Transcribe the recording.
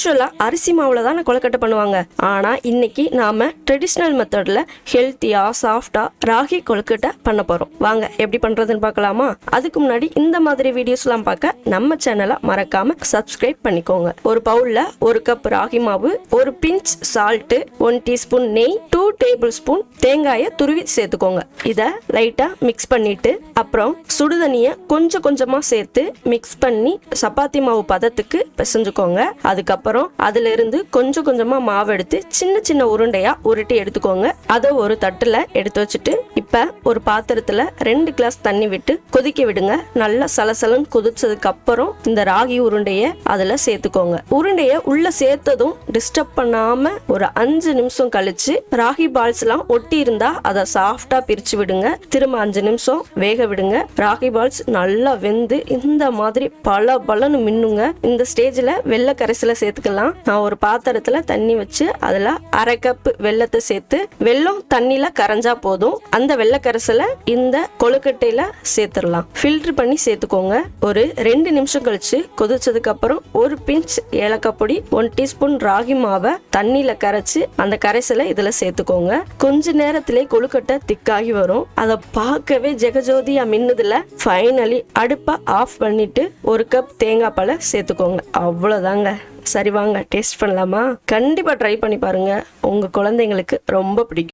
யூஸ்வலா அரிசி மாவுல தான் கொழுக்கட்டை பண்ணுவாங்க. ஆனா இன்னைக்கு நாம ட்ரெடிஷ்னல் மெத்தட்ல ஹெல்த்தியா சாஃப்டா ராகி கொழுக்கட்டை பண்ண போறோம். வாங்க எப்படி பண்றதுன்னு பார்க்கலாமா? அதுக்கு முன்னாடி இந்த மாதிரி வீடியோஸ் எல்லாம் பார்க்க நம்ம சேனலை மறக்காம சப்ஸ்கிரைப் பண்ணிக்கோங்க. ஒரு பவுல்ல 1 கப் ராகி மாவு, 1 பிஞ்ச் சால்ட், 1 டீஸ்பூன் நெய், 2 டேபிள் ஸ்பூன் தேங்காயை துருவி சேர்த்துக்கோங்க. இத லைட்டா மிக்ஸ் பண்ணிட்டு அப்புறம் சுடுதண்ணிய கொஞ்சம் கொஞ்சமா சேர்த்து மிக்ஸ் பண்ணி சப்பாத்தி மாவு பதத்துக்கு பிசைஞ்சுக்கோங்க. அதுக்கப்புறம் அதுல இருந்து கொஞ்சம் கொஞ்சமா மாவு எடுத்து சின்ன சின்ன உருண்டையா உருட்டி எடுத்துக்கோங்க. அதை ஒரு தட்டுல எடுத்து வச்சுட்டு இப்ப ஒரு பாத்திரத்துல 2 கிளாஸ் தண்ணி விட்டு கொதிக்க விடுங்க. நல்லா சலசலன்னு கொதிச்சதுக்கு அப்புறம் இந்த ராகி உருண்டைய அதுல சேர்த்துக்கோங்க. உருண்டைய உள்ள சேர்த்ததும் டிஸ்டர்ப் பண்ணாம ஒரு 5 நிமிஷம் கழிச்சு ராகி பால்ஸ் எல்லாம் ஒட்டி இருந்தா அதை சாஃப்டா பிரிச்சு விடுங்க. திரும்ப 5 நிமிஷம் வேக விடுங்க. ராகி பால்ஸ் நல்லா வெந்து இந்த மாதிரி பலன்னு மின்னுங்க. இந்த ஸ்டேஜ்ல வெள்ளை கரைசலை சேர்த்துக்கலாம். நான் ஒரு பாத்திரத்துல தண்ணி வச்சு அதுல 1/2 கப் வெள்ளத்தை சேர்த்து வெள்ளம் தண்ணில கரைஞ்சா போதும். அந்த வெள்ளை கரைசலை இந்த கொழுக்கட்டையில சேர்த்துடலாம். ஃபில்டர் பண்ணி சேர்த்துக்கோங்க. ஒரு 2 நிமிஷம் கழிச்சு கொதிச்சதுக்கு அப்புறம் 1 பிஞ்ச் ஏலக்காய் பொடி, 1 டீஸ்பூன் ராகி மாவை தண்ணியில கரைச்சு அந்த கரைசலை இதுல சேர்த்துக்கோங்க. கொஞ்ச நேரத்திலே கொழுக்கட்டை திக்காகி வரும். அதை பார்க்கவே ஜெகஜோதியா மின்னுதுல. ஃபைனலி அடுப்பை ஆஃப் பண்ணிட்டு 1 கப் தேங்காய் பாலை சேர்த்துக்கோங்க. அவ்வளவுதாங்க. சரி வாங்க டேஸ்ட் பண்ணலாமா? கண்டிப்பா ட்ரை பண்ணி பாருங்க. உங்க குழந்தைங்களுக்கு ரொம்ப பிடிக்கும்.